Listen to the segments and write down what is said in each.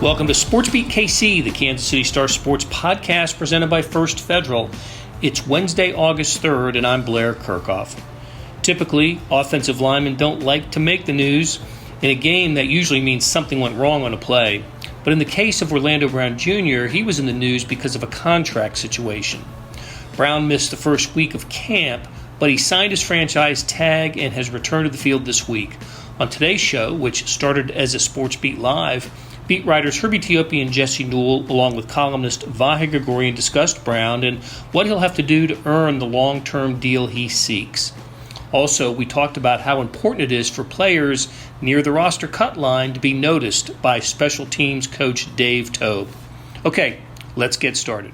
Welcome to Sports Beat KC, the Kansas City Star Sports podcast presented by First Federal. It's Wednesday, August 3rd, and I'm Blair Kirchhoff. Typically, offensive linemen don't like to make the news. In a game, that usually means something went wrong on a play. But in the case of Orlando Brown Jr., he was in the news because of a contract situation. Brown missed the first week of camp, but he signed his franchise tag and has returned to the field this week. On today's show, which started as a Sports Beat Live, beat writers Herbie Teope and Jesse Newell, along with columnist Vahe Gregorian, discussed Brown and what he'll have to do to earn the long-term deal he seeks. Also, we talked about how important it is for players near the roster cut line to be noticed by special teams coach Dave Teope. Okay, let's get started.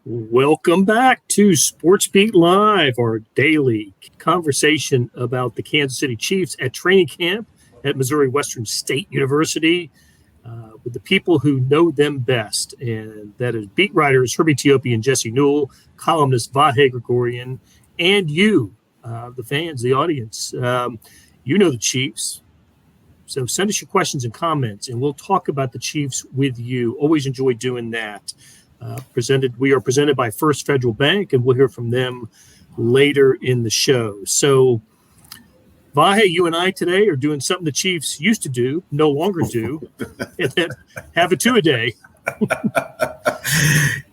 Welcome back to Sports Beat Live, our daily conversation about the Kansas City Chiefs at training camp at Missouri Western State University with the people who know them best. And that is beat writers Herbie Teope and Jesse Newell, columnist Vahe Gregorian, and you, the fans, the audience. You know the Chiefs. So send us your questions and comments, and we'll talk about the Chiefs with you. Always enjoy doing that. We are presented by First Federal Bank, and we'll hear from them later in the show. So, Vahe, you and I today are doing something the Chiefs used to do, no longer do, and have a two-a-day.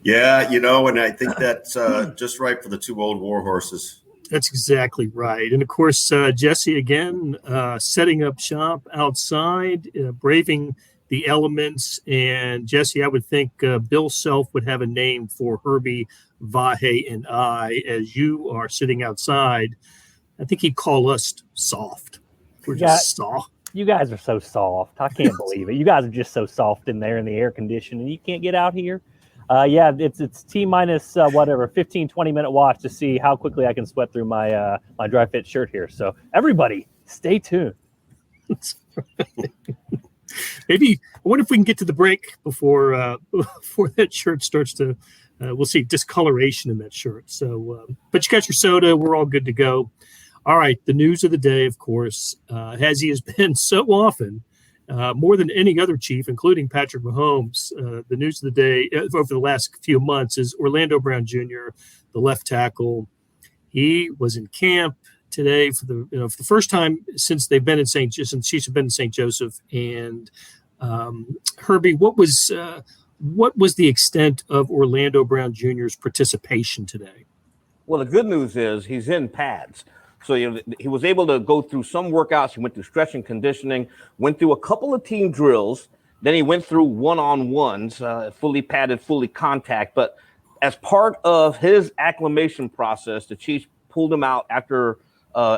Yeah, and I think that's just right for the two old war horses. That's exactly right. And, of course, Jesse, again, setting up shop outside, braving the elements. And Jesse, I would think Bill Self would have a name for Herbie, Vahe, and I, as you are sitting outside. I think he'd call us soft. We're just soft. You guys are so soft. I can't believe it. You guys are just so soft in there in the air conditioning. You can't get out here. It's T minus 15, 20-minute watch to see how quickly I can sweat through my my dry fit shirt here. So everybody, stay tuned. Maybe I wonder if we can get to the break before that shirt starts to. We'll see discoloration in that shirt. So, but you got your soda. We're all good to go. All right, the news of the day, of course, as he has been so often, more than any other Chief, including Patrick Mahomes. The news of the day over the last few months is Orlando Brown Jr., the left tackle. He was in camp today for the first time since they've been in since Chiefs have been in St. Joseph. And Herbie, what was the extent of Orlando Brown Jr.'s participation today? Well, the good news is he's in pads. So he was able to go through some workouts. He went through stretch and conditioning, went through a couple of team drills. Then he went through one-on-ones, fully padded, fully contact. But as part of his acclimation process, the Chiefs pulled him out after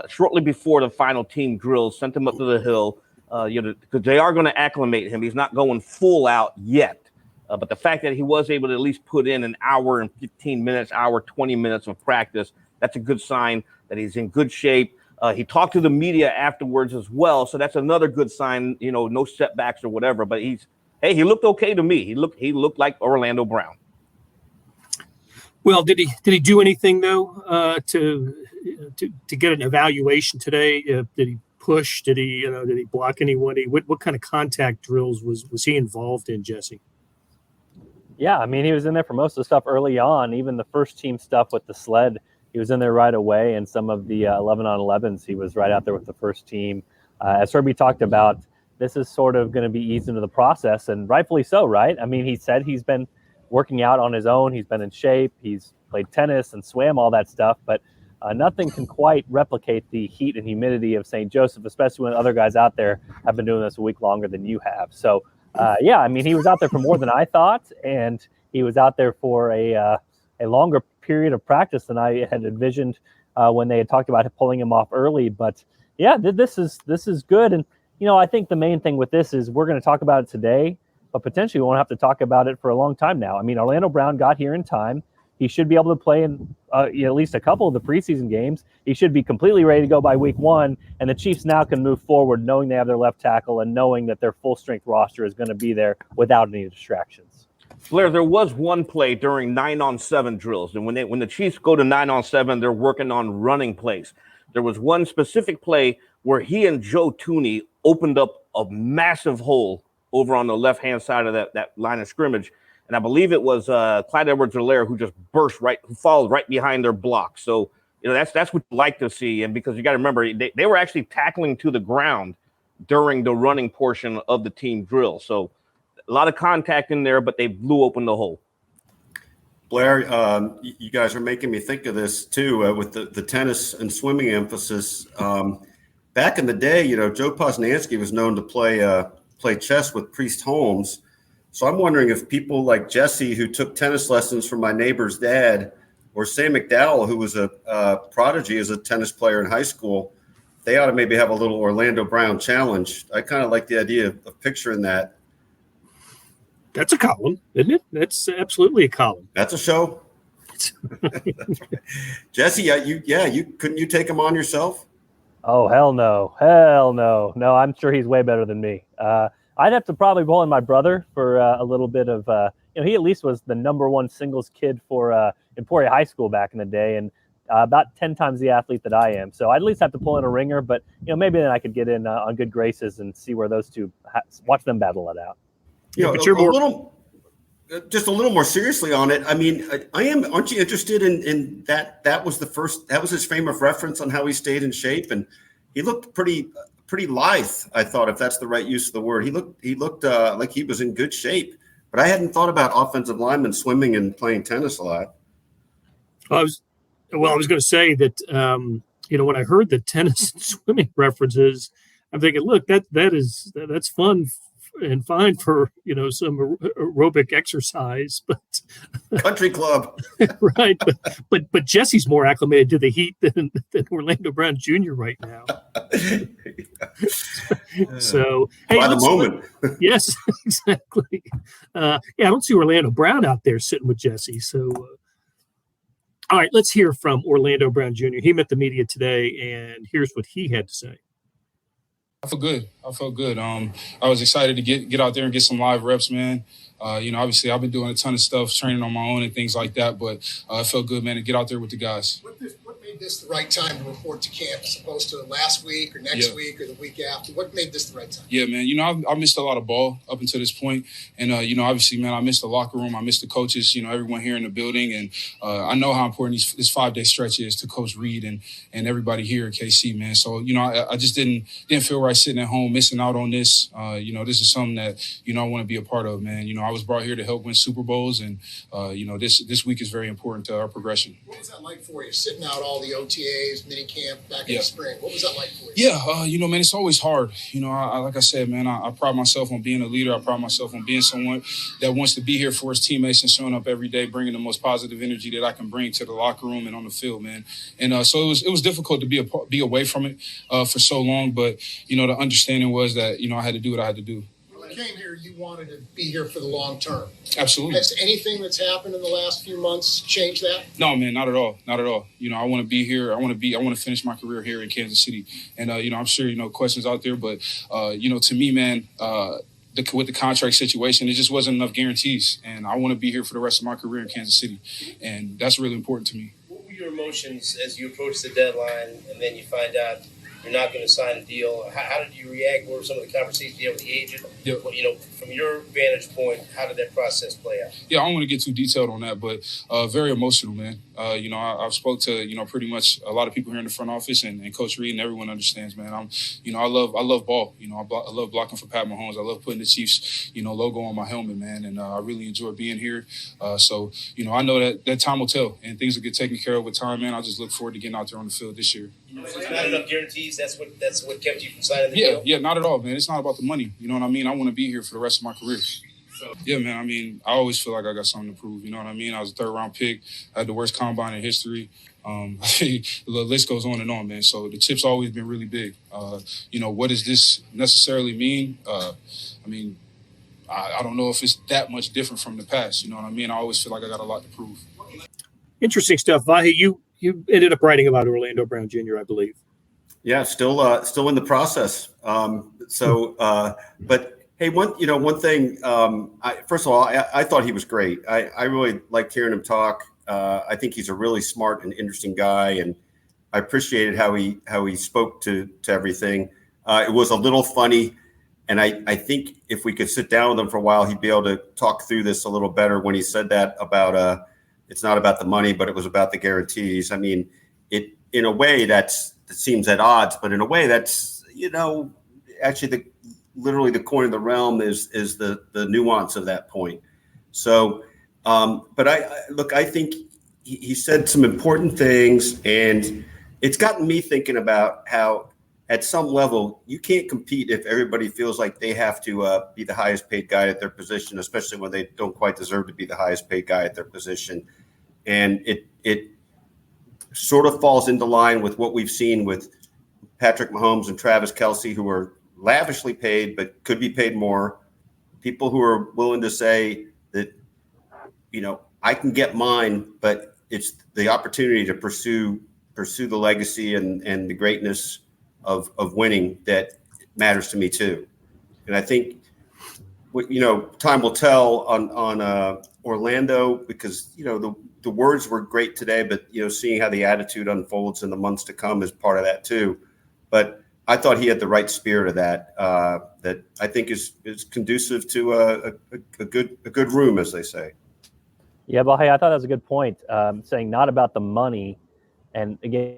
shortly before the final team drills, sent him up to the hill, because they are going to acclimate him. He's not going full out yet. But the fact that he was able to at least put in an hour and 15 minutes, 20 minutes of practice, that's a good sign that he's in good shape. He talked to the media afterwards as well. So that's another good sign, no setbacks or whatever. But he looked okay to me. He looked like Orlando Brown. Well, did he do anything though to get an evaluation today? Did he push? Did he block anyone? What kind of contact drills was he involved in, Jesse? Yeah, I mean, he was in there for most of the stuff early on. Even the first team stuff with the sled, he was in there right away. And some of the 11-on-11s, he was right out there with the first team. As Herbie talked about, this is sort of going to be eased into the process, and rightfully so, right? I mean, he said he's been working out on his own. He's been in shape. He's played tennis and swam, all that stuff. But nothing can quite replicate the heat and humidity of St. Joseph, especially when other guys out there have been doing this a week longer than you have. So, I mean, he was out there for more than I thought, and he was out there for a longer period of practice than I had envisioned when they had talked about pulling him off early. But, yeah, this is good. And, I think the main thing with this is we're going to talk about it today, but potentially we won't have to talk about it for a long time now. I mean, Orlando Brown got here in time. He should be able to play in at least a couple of the preseason games. He should be completely ready to go by week one, and the Chiefs now can move forward knowing they have their left tackle and knowing that their full-strength roster is going to be there without any distractions. Blair, there was one play during 9-on-7 drills, and when the Chiefs go to 9-on-7, they're working on running plays. There was one specific play where he and Joe Tooney opened up a massive hole over on the left-hand side of that line of scrimmage, and I believe it was Clyde Edwards-Helaire who just who followed right behind their block. So that's what you like to see, and because you got to remember they were actually tackling to the ground during the running portion of the team drill. So a lot of contact in there, but they blew open the hole. Blair, you guys are making me think of this too, with the tennis and swimming emphasis. Back in the day, Joe Posnanski was known to play chess with Priest Holmes. So I'm wondering if people like Jesse, who took tennis lessons from my neighbor's dad, or Sam McDowell, who was a prodigy as a tennis player in high school, they ought to maybe have a little Orlando Brown challenge. I kind of like the idea of picturing that. That's a column, isn't it? That's absolutely a column. That's a show. Jesse, couldn't you take him on yourself? Oh, hell no. No, I'm sure he's way better than me. I'd have to probably pull in my brother for a little bit of, he at least was the number one singles kid for Emporia High School back in the day, and about 10 times the athlete that I am. So I'd at least have to pull in a ringer, but maybe then I could get in on good graces and see where those two, watch them battle it out. But you're just a little more seriously on it. I mean, aren't you interested in that? That was his frame of reference on how he stayed in shape, and he looked pretty lithe. I thought, if that's the right use of the word, he looked like he was in good shape. But I hadn't thought about offensive linemen swimming and playing tennis a lot. I was going to say that when I heard the tennis and swimming references, I'm thinking, look, that's fun and fine for some aerobic exercise, but country club, right? But Jesse's more acclimated to the heat than Orlando Brown Jr. right now. So by the moment, yes, exactly. I don't see Orlando Brown out there sitting with Jesse. So, all right, let's hear from Orlando Brown Jr. He met the media today, and here's what he had to say. I felt good. I was excited to get out there and get some live reps, man. Obviously I've been doing a ton of stuff, training on my own and things like that, but it felt good, man, to get out there with the guys. What made this the right time to report to camp as opposed to last week or next week or the week after? What made this the right time? Yeah, man, I missed a lot of ball up until this point. And, obviously, man, I missed the locker room. I missed the coaches, everyone here in the building. And I know how important this 5-day stretch is to Coach Reed and everybody here at KC, man. So, I just didn't feel right sitting at home missing out on this. This is something that, I want to be a part of, man. I was brought here to help win Super Bowls. And, this week is very important to our progression. What was that like for you, sitting out all the OTAs, mini camp back in the spring? What was that like for you? Yeah, man, it's always hard. Like I said, man, I pride myself on being a leader. I pride myself on being someone that wants to be here for his teammates and showing up every day, bringing the most positive energy that I can bring to the locker room and on the field, man. And so it was difficult to be away from it for so long. But, the understanding was that, I had to do what I had to do. Came here, you wanted to be here for the long term. Absolutely. Has anything that's happened in the last few months changed that? No, man, not at all. Not at all. I want to be here. I want to finish my career here in Kansas City. And, I'm sure, questions out there. But, to me, man, with the contract situation, it just wasn't enough guarantees. And I want to be here for the rest of my career in Kansas City. And that's really important to me. What were your emotions as you approached the deadline and then you find out you're not going to sign a deal? How did you react? What were some of the conversations you had with the agent? Yep. From your vantage point, how did that process play out? Yeah, I don't want to get too detailed on that, but very emotional, man. I've spoke to, pretty much a lot of people here in the front office and Coach Reed, and everyone understands, man. I love ball. I love blocking for Pat Mahomes. I love putting the Chiefs, logo on my helmet, man. And I really enjoy being here. So, I know that time will tell and things will get taken care of with time, man. I just look forward to getting out there on the field this year. There's not enough guarantees. That's what kept you from signing the deal? Yeah, not at all, man. It's not about the money. You know what I mean? I want to be here for the rest of my career. So, yeah, man. I always feel like I got something to prove. You know what I mean? I was a third-round pick. I had the worst combine in history. The list goes on and on, man. So the chip's always been really big. What does this necessarily mean? I don't know if it's that much different from the past. You know what I mean? I always feel like I got a lot to prove. Interesting stuff. Vahe, you ended up writing about Orlando Brown Jr., I believe. Yeah, still in the process. But Hey, one thing. First of all, I thought he was great. I really liked hearing him talk. I think he's a really smart and interesting guy, and I appreciated how he spoke to everything. It was a little funny, and I think if we could sit down with him for a while, he'd be able to talk through this a little better when he said that about it's not about the money, but it was about the guarantees. I mean, it in a way that seems at odds, but in a way that's actually literally the coin of the realm is the nuance of that point. So, but I think he said some important things, and it's gotten me thinking about how at some level you can't compete if everybody feels like they have to be the highest paid guy at their position, especially when they don't quite deserve to be the highest paid guy at their position. And it sort of falls into line with what we've seen with Patrick Mahomes and Travis Kelce, who are lavishly paid but could be paid more. People who are willing to say that, I can get mine, but it's the opportunity to pursue the legacy and the greatness of winning that matters to me too. And I think, time will tell on Orlando, because, the words were great today, but, seeing how the attitude unfolds in the months to come is part of that too. But I thought he had the right spirit of that I think is conducive to a good room, as they say. Yeah, Vahe, I thought that was a good point, saying not about the money, and again,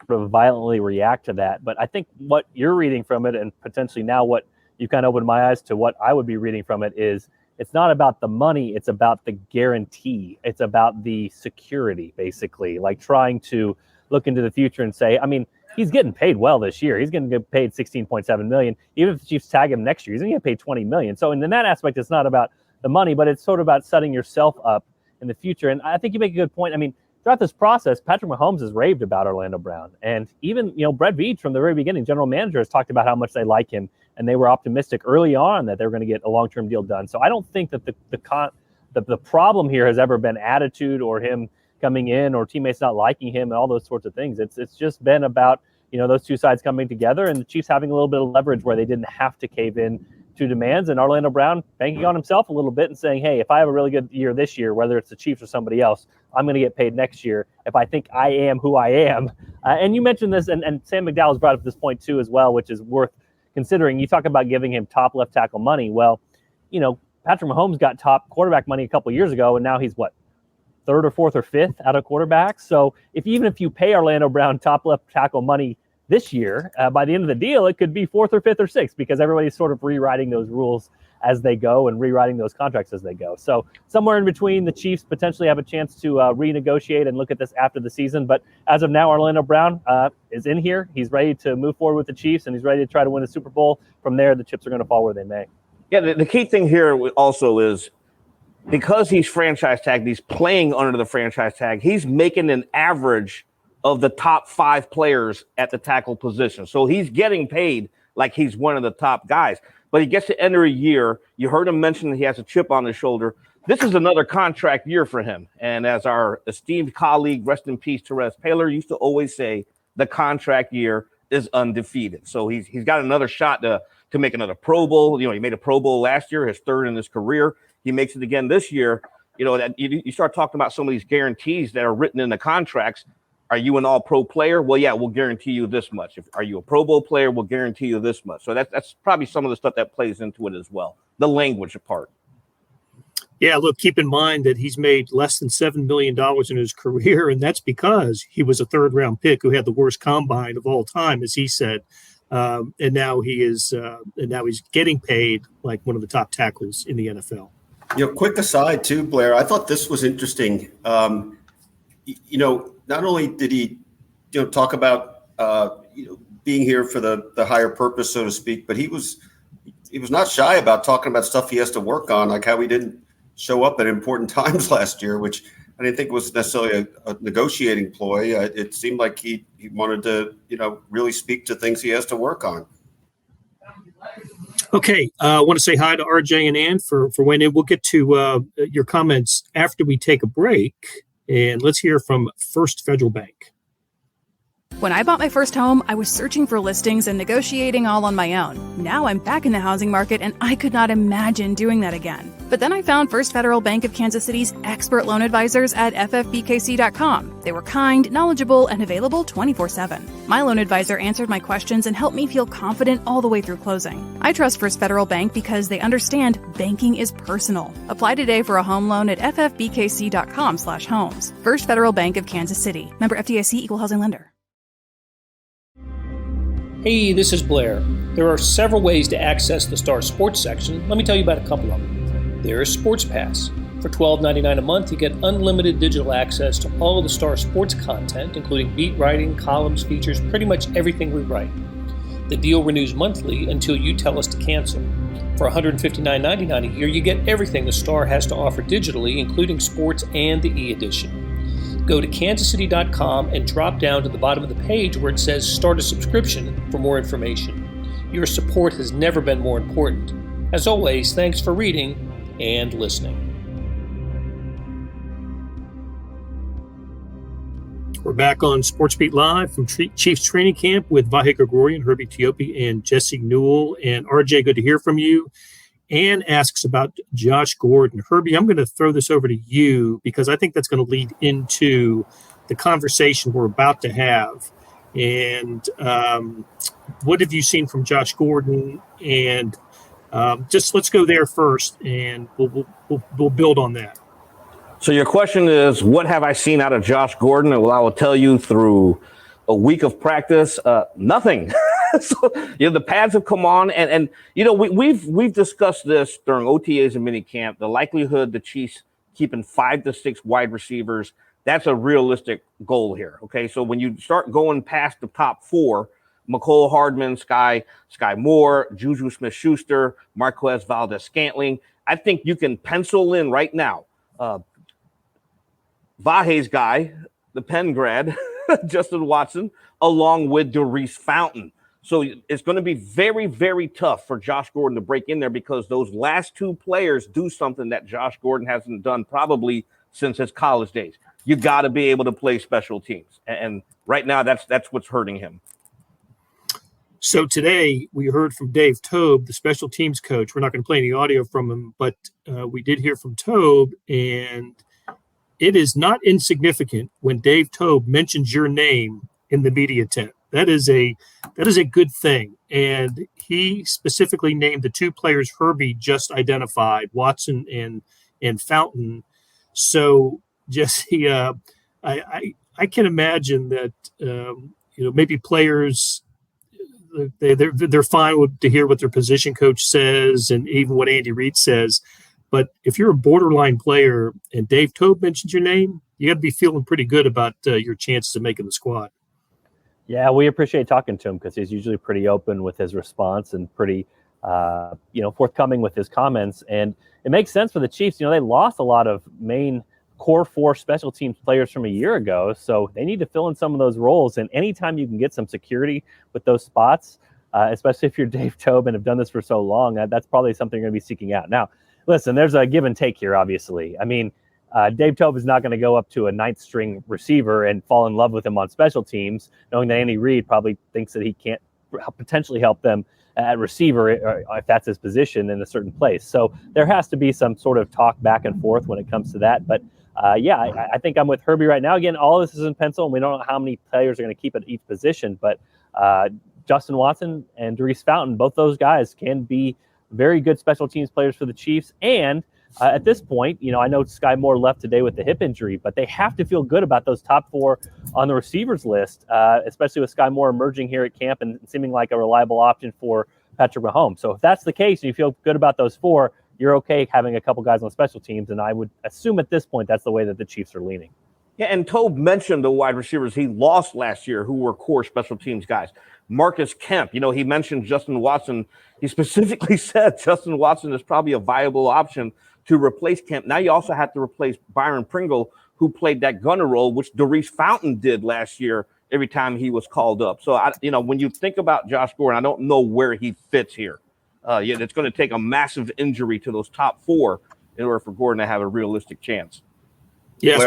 sort of violently react to that. But I think what you're reading from it, and potentially now what you kind of opened my eyes to what I would be reading from it, is it's not about the money, it's about the guarantee. It's about the security, basically, like trying to look into the future and say, I mean, he's getting paid well this year. He's going to get paid $16.7 million. Even if the Chiefs tag him next year, he's going to get paid $20 million. So in that aspect, it's not about the money, but it's sort of about setting yourself up in the future. And I think you make a good point. I mean, throughout this process, Patrick Mahomes has raved about Orlando Brown. And even, Brett Veach from the very beginning, general manager, has talked about how much they like him. And they were optimistic early on that they were going to get a long-term deal done. So I don't think that the problem here has ever been attitude or him coming in or teammates not liking him and all those sorts of things. It's just been about, those two sides coming together and the Chiefs having a little bit of leverage where they didn't have to cave in to demands, and Orlando Brown banking on himself a little bit and saying, hey, if I have a really good year this year, whether it's the Chiefs or somebody else, I'm going to get paid next year if I think I am who I am. And you mentioned this, and Sam McDowell's brought up this point too as well, which is worth considering. You talk about giving him top left tackle money. Well, Patrick Mahomes got top quarterback money a couple of years ago, and now he's third or fourth or fifth out of quarterbacks. So even if you pay Orlando Brown top left tackle money this year, by the end of the deal, it could be fourth or fifth or sixth, because everybody's sort of rewriting those rules as they go and rewriting those contracts as they go. So somewhere in between, the Chiefs potentially have a chance to renegotiate and look at this after the season. But as of now, Orlando Brown is in here. He's ready to move forward with the Chiefs, and he's ready to try to win a Super Bowl. From there, the chips are going to fall where they may. Yeah, the key thing here also is, because he's franchise tagged, he's playing under the franchise tag, he's making an average of the top 5 players at the tackle position. So he's getting paid like he's one of the top guys. But he gets to enter a year. You heard him mention that he has a chip on his shoulder. This is another contract year for him. And as our esteemed colleague, rest in peace, Therese Paylor, used to always say, the contract year is undefeated. So he's got another shot to make another Pro Bowl. He made a Pro Bowl last year, his third in his career. He makes it again this year. That you start talking about some of these guarantees that are written in the contracts. Are you an all-pro player? Well, yeah, we'll guarantee you this much. Are you a Pro Bowl player? We'll guarantee you this much. So that's probably some of the stuff that plays into it as well, the language part. Yeah, look, keep in mind that he's made less than $7 million in his career, and that's because he was a third-round pick who had the worst combine of all time, as he said. And now he's getting paid like one of the top tackles in the NFL. Quick aside too, Blair, I thought this was interesting. Not only did he, talk about, being here for the higher purpose, so to speak, but he was not shy about talking about stuff he has to work on, like how he didn't show up at important times last year, which I didn't think was necessarily a negotiating ploy. It seemed like he wanted to, really speak to things he has to work on. Okay, I want to say hi to RJ and Ann for weighing in. We'll get to your comments after we take a break. And let's hear from First Federal Bank. When I bought my first home, I was searching for listings and negotiating all on my own. Now I'm back in the housing market and I could not imagine doing that again. But then I found First Federal Bank of Kansas City's expert loan advisors at ffbkc.com. They were kind, knowledgeable, and available 24/7. My loan advisor answered my questions and helped me feel confident all the way through closing. I trust First Federal Bank because they understand banking is personal. Apply today for a home loan at ffbkc.com/homes. First Federal Bank of Kansas City. Member FDIC, Equal Housing Lender. Hey, this is Blair. There are several ways to access the Star Sports section. Let me tell you about a couple of them. There is Sports Pass. For $12.99 a month, you get unlimited digital access to all of the Star Sports content, including beat writing, columns, features, pretty much everything we write. The deal renews monthly until you tell us to cancel. For $159.99 a year, you get everything the Star has to offer digitally, including sports and the e-edition. Go to kansascity.com and drop down to the bottom of the page where it says Start a Subscription for more information. Your support has never been more important. As always, thanks for reading and listening. We're back on Sports Beat Live from Chiefs Training Camp with Vahe Gregorian, Herbie Teope, and Jesse Newell. And RJ, good to hear from you. Ann asks about Josh Gordon. Herbie, I'm going to throw this over to you because I think that's going to lead into the conversation we're about to have. And what have you seen from Josh Gordon? And just let's go there first, and we'll build on that. So your question is, what have I seen out of Josh Gordon? Well, I will tell you through a week of practice, nothing. So, the pads have come on, and we've discussed this during OTAs and minicamp. The likelihood the Chiefs keeping 5 to 6 wide receivers, that's a realistic goal here. Okay, so when you start going past the top 4, McCole Hardman, Sky Moore, Juju Smith-Schuster, Marquez Valdez-Scantling, I think you can pencil in right now Vahe's guy, the Penn grad, Justin Watson, along with Doris Fountain. So it's going to be very, very tough for Josh Gordon to break in there because those last 2 players do something that Josh Gordon hasn't done probably since his college days. You got to be able to play special teams. And right now, that's what's hurting him. So today we heard from Dave Tobe, the special teams coach. We're not going to play any audio from him, but we did hear from Tobe, and it is not insignificant when Dave Tobe mentions your name in the media tent. That is a good thing. And he specifically named the 2 players Herbie just identified, Watson and Fountain. So Jesse, I can imagine that maybe players they're fine to hear what their position coach says and even what Andy Reid says. But if you're a borderline player and Dave Tobe mentions your name, you got to be feeling pretty good about your chances of making the squad. Yeah, we appreciate talking to him because he's usually pretty open with his response and pretty, forthcoming with his comments. And it makes sense for the Chiefs. They lost a lot of main core 4 special teams players from a year ago, so they need to fill in some of those roles. And anytime you can get some security with those spots, especially if you're Dave Tobe and have done this for so long, that's probably something you're going to be seeking out. Now, listen, there's a give and take here, obviously. I mean, Dave Tobe is not going to go up to a 9th string receiver and fall in love with him on special teams, knowing that Andy Reid probably thinks that he can't potentially help them at receiver if that's his position in a certain place. So there has to be some sort of talk back and forth when it comes to that. But I think I'm with Herbie right now. Again, all this is in pencil, and we don't know how many players are going to keep at each position. But Justin Watson and Doris Fountain, both those guys can be very good special teams players for the Chiefs. And at this point, I know Sky Moore left today with the hip injury, but they have to feel good about those top 4 on the receivers list, especially with Sky Moore emerging here at camp and seeming like a reliable option for Patrick Mahomes. So if that's the case and you feel good about those 4, you're okay having a couple guys on special teams. And I would assume at this point, that's the way that the Chiefs are leaning. Yeah, and Tobe mentioned the wide receivers he lost last year who were core special teams guys. Marcus Kemp, he mentioned Justin Watson. He specifically said Justin Watson is probably a viable option to replace Kemp. Now you also have to replace Byron Pringle, who played that gunner role, which Doris Fountain did last year every time he was called up. So, when you think about Josh Gordon, I don't know where he fits here. It's going to take a massive injury to those top 4 in order for Gordon to have a realistic chance. Yes,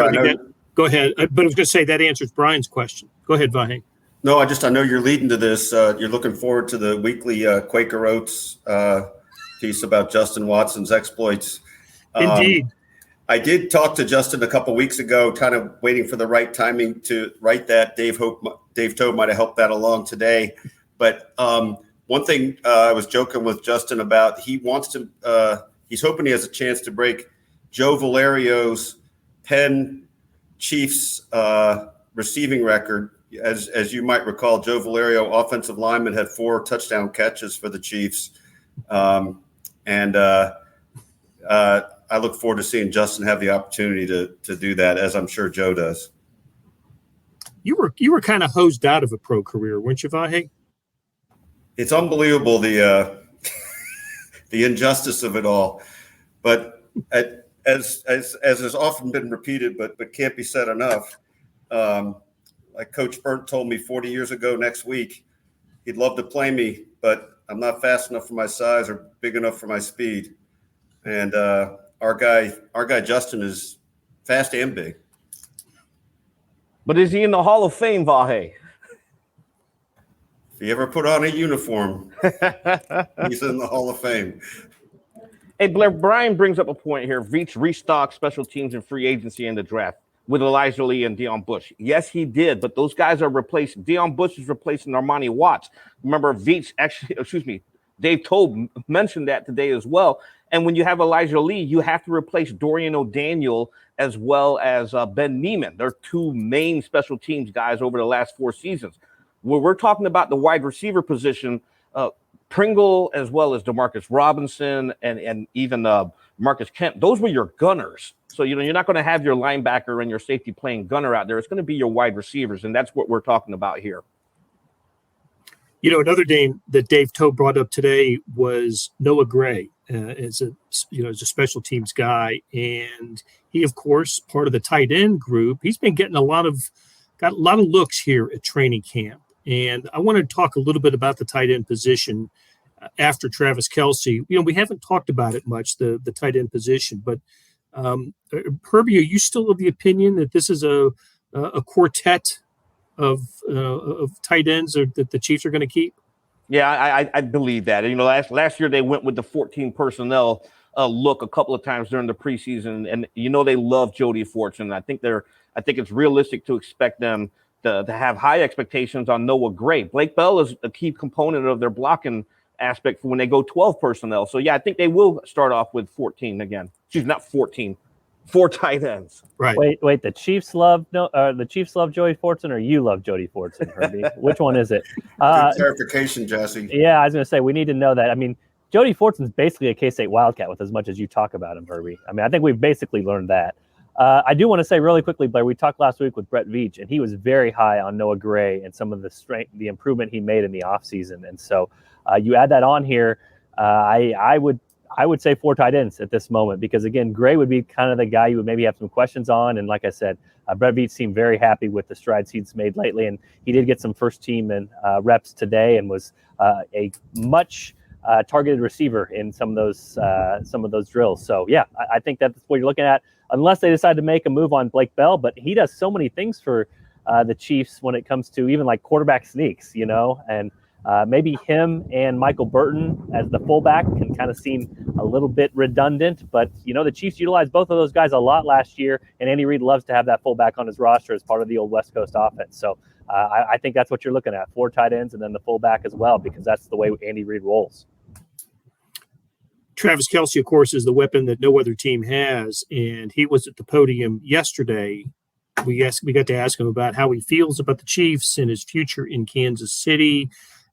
go ahead. But I was going to say that answers Brian's question. Go ahead, Vahe. No, I know you're leading to this. You're looking forward to the weekly Quaker Oats piece about Justin Watson's exploits. Indeed. I did talk to Justin a couple weeks ago, kind of waiting for the right timing to write that. Dave Tobe might have helped that along today. But one thing I was joking with Justin about, he wants to. He's hoping he has a chance to break Joe Valerio's Penn Chiefs receiving record. As you might recall, Joe Valerio, offensive lineman, had 4 touchdown catches for the Chiefs. I look forward to seeing Justin have the opportunity to do that, as I'm sure Joe does. You were kind of hosed out of a pro career, weren't you, Vahe? It's unbelievable the injustice of it all, but as has often been repeated, but can't be said enough. Like Coach Burnt told me 40 years ago next week, he'd love to play me, but I'm not fast enough for my size or big enough for my speed. And our guy Justin is fast and big. But is he in the Hall of Fame, Vahe? If he ever put on a uniform, he's in the Hall of Fame. Hey, Blair, Brian brings up a point here. Veach restocked special teams and free agency in the draft with Elijah Lee and Deion Bush. Yes, he did, but those guys are replaced. Deion Bush is replacing Armani Watts. Remember, Dave Tobe mentioned that today as well. And when you have Elijah Lee, you have to replace Dorian O'Daniel as well as Ben Neiman. They're 2 main special teams guys over the last 4 seasons. When we're talking about the wide receiver position, Pringle as well as DeMarcus Robinson and even Marcus Kemp, those were your gunners. So, you're not going to have your linebacker and your safety playing gunner out there. It's going to be your wide receivers, and that's what we're talking about here. Another name that Dave Tobe brought up today was Noah Gray. As a special teams guy, and he, of course, part of the tight end group. He's been getting got a lot of looks here at training camp, and I want to talk a little bit about the tight end position after Travis Kelce. We haven't talked about it much, the tight end position, but Herbie, are you still of the opinion that this is a quartet of tight ends that the Chiefs are going to keep? Yeah, I believe that. Last year they went with the 14 personnel look a couple of times during the preseason, and they love Jody Fortson. I think it's realistic to expect them to have high expectations on Noah Gray. Blake Bell is a key component of their blocking aspect for when they go 12 personnel. So yeah, I think they will start off with 14 again. She's not 14. 4 tight ends. Right. Wait. The Chiefs love Jody Fortson, or you love Jody Fortson, Herbie? Which one is it? Clarification, Jesse. Yeah, I was going to say we need to know that. I mean, Jody Fortson's basically a K-State Wildcat with as much as you talk about him, Herbie. I mean, I think we've basically learned that. I do want to say really quickly, Blair, we talked last week with Brett Veach, and he was very high on Noah Gray and some of the improvement he made in the offseason. And so you add that on here, I would say 4 tight ends at this moment, because again, Gray would be kind of the guy you would maybe have some questions on. And like I said, Brett Veach seemed very happy with the strides he's made lately. And he did get some first team and reps today, and was a much targeted receiver in some of those drills. So yeah, I think that's what you're looking at, unless they decide to make a move on Blake Bell. But he does so many things for the Chiefs when it comes to even like quarterback sneaks, and maybe him and Michael Burton as the fullback can kind of seem a little bit redundant, but the Chiefs utilized both of those guys a lot last year, and Andy Reid loves to have that fullback on his roster as part of the old West Coast offense. So I think that's what you're looking at, 4 tight ends and then the fullback as well, because that's the way Andy Reid rolls. Travis Kelce, of course, is the weapon that no other team has, and he was at the podium yesterday. We got to ask him about how he feels about the Chiefs and his future in Kansas City.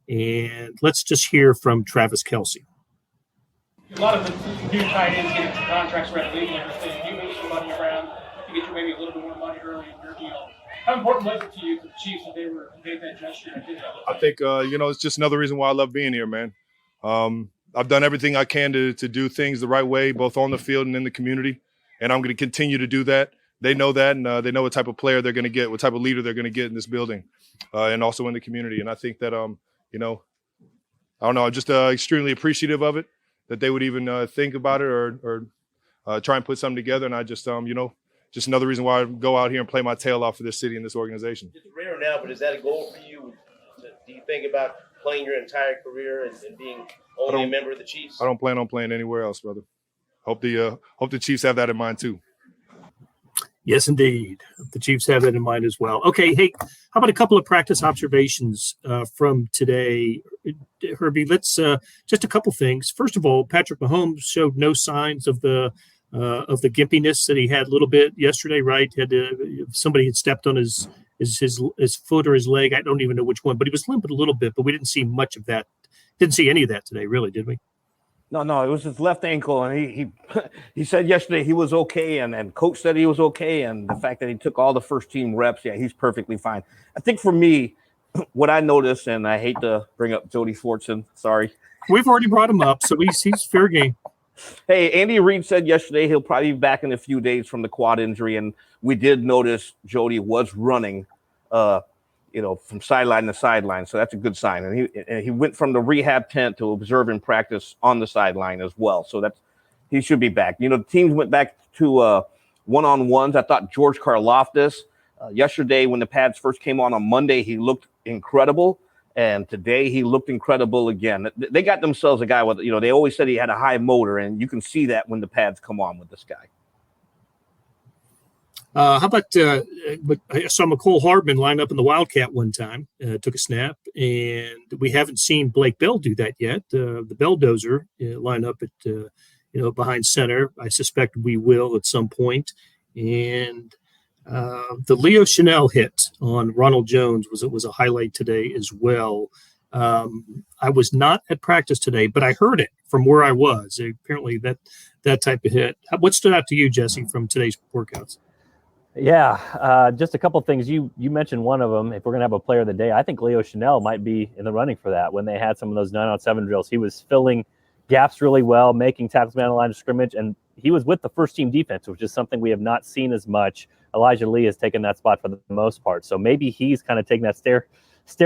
And let's just hear from Travis Kelce. A lot of the new tight ends getting contracts around the league and everything. You move some money around to get you maybe a little bit more money early in your deal. How important was it to you, to the Chiefs, that they made that gesture and did that? I think, it's just another reason why I love being here, man. I've done everything I can to do things the right way, both on the field and in the community, and I'm going to continue to do that. They know that, and they know what type of player they're going to get, what type of leader they're going to get in this building, and also in the community. And I think that, I don't know, I'm just extremely appreciative of it, that they would even think about it or try and put something together. And I just, just another reason why I go out here and play my tail off for this city and this organization. It's rare now, but is that a goal for you Do you think about playing your entire career and being only a member of the Chiefs? I don't plan on playing anywhere else, brother. Hope the Chiefs have that in mind too. Yes, indeed. The Chiefs have that in mind as well. Okay, hey, how about a couple of practice observations from today? Herbie, let's just a couple things. First of all, Patrick Mahomes showed no signs of the gimpiness that he had a little bit yesterday, right? Somebody had stepped on his foot or his leg. I don't even know which one, but he was limping a little bit, but we didn't see much of that. Didn't see any of that today, really, did we? No, it was his left ankle, and he said yesterday he was okay, and coach said he was okay, and the fact that he took all the first team reps, yeah, he's perfectly fine. I think for me, what I noticed, and I hate to bring up Jody Fortson, sorry. We've already brought him up, so he's fair game. Hey, Andy Reid said yesterday he'll probably be back in a few days from the quad injury, and we did notice Jody was running, from sideline to sideline, so that's a good sign. And he went from the rehab tent to observing practice on the sideline as well, so he should be back. The teams went back to one-on-ones. I thought George Karlaftis yesterday when the pads first came on Monday, he looked incredible. And today he looked incredible again. They got themselves a guy with, they always said he had a high motor, and you can see that when the pads come on with this guy. How about, but I saw McCole Hardman line up in the Wildcat one time, took a snap, and we haven't seen Blake Bell do that yet. The Belldozer line up at, behind center. I suspect we will at some point. And the Leo Chanel hit on Ronald Jones was a highlight today as well. I was not at practice today, but I heard it from where I was. Apparently that type of hit. What stood out to you, Jesse, from today's workouts? Yeah, just a couple of things. You mentioned one of them. If we're going to have a player of the day, I think Leo Chanel might be in the running for that. When they had some of those 9-on-7 drills, he was filling gaps really well, making tackles man on the line of scrimmage, and he was with the first team defense, which is something we have not seen as much. Elijah Lee has taken that spot for the most part. So maybe he's kind of taking that stair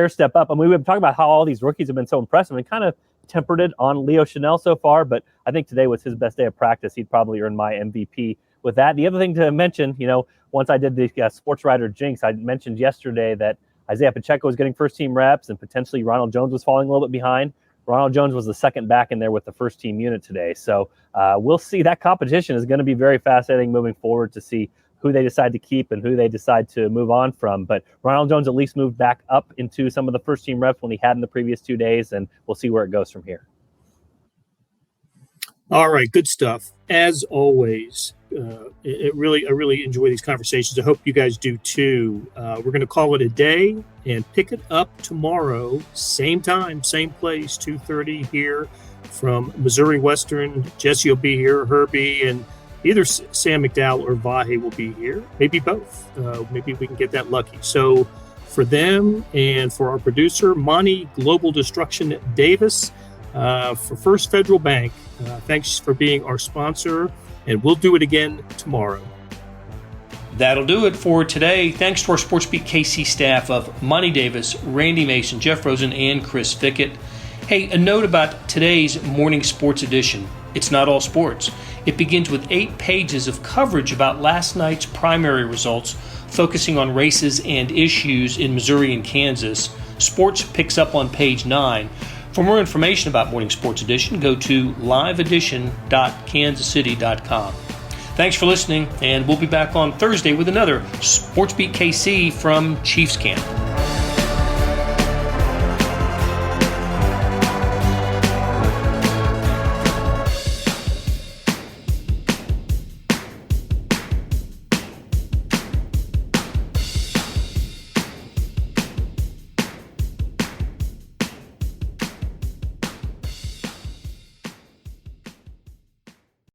step up. I mean, we've been talking about how all these rookies have been so impressive and kind of tempered it on Leo Chanel so far, but I think today was his best day of practice. He'd probably earn my MVP with that. The other thing to mention, once I did the sports writer jinx, I mentioned yesterday that Isaiah Pacheco was getting first team reps and potentially Ronald Jones was falling a little bit behind. Ronald Jones was the second back in there with the first team unit today. So we'll see. That competition is going to be very fascinating moving forward to see who they decide to keep and who they decide to move on from. But Ronald Jones at least moved back up into some of the first team reps when he had in the previous 2 days, and we'll see where it goes from here. All right, good stuff. As always, I really enjoy these conversations. I hope you guys do too. We're going to call it a day and pick it up tomorrow, same time, same place, 2:30 here from Missouri Western. Jesse will be here, Herbie, and either Sam McDowell or Vahe will be here. Maybe both. Maybe we can get that lucky. So for them and for our producer, Monty Global Destruction Davis, for First Federal Bank, thanks for being our sponsor, and we'll do it again tomorrow. That'll do it for today. Thanks to our SportsBeat KC staff of Monty Davis, Randy Mason, Jeff Rosen, and Chris Fickett. Hey, a note about today's morning sports edition. It's not all sports. It begins with 8 pages of coverage about last night's primary results, focusing on races and issues in Missouri and Kansas. Sports picks up on page 9. For more information about Morning Sports Edition, go to liveedition.kansascity.com. Thanks for listening, and we'll be back on Thursday with another SportsBeat KC from Chiefs Camp.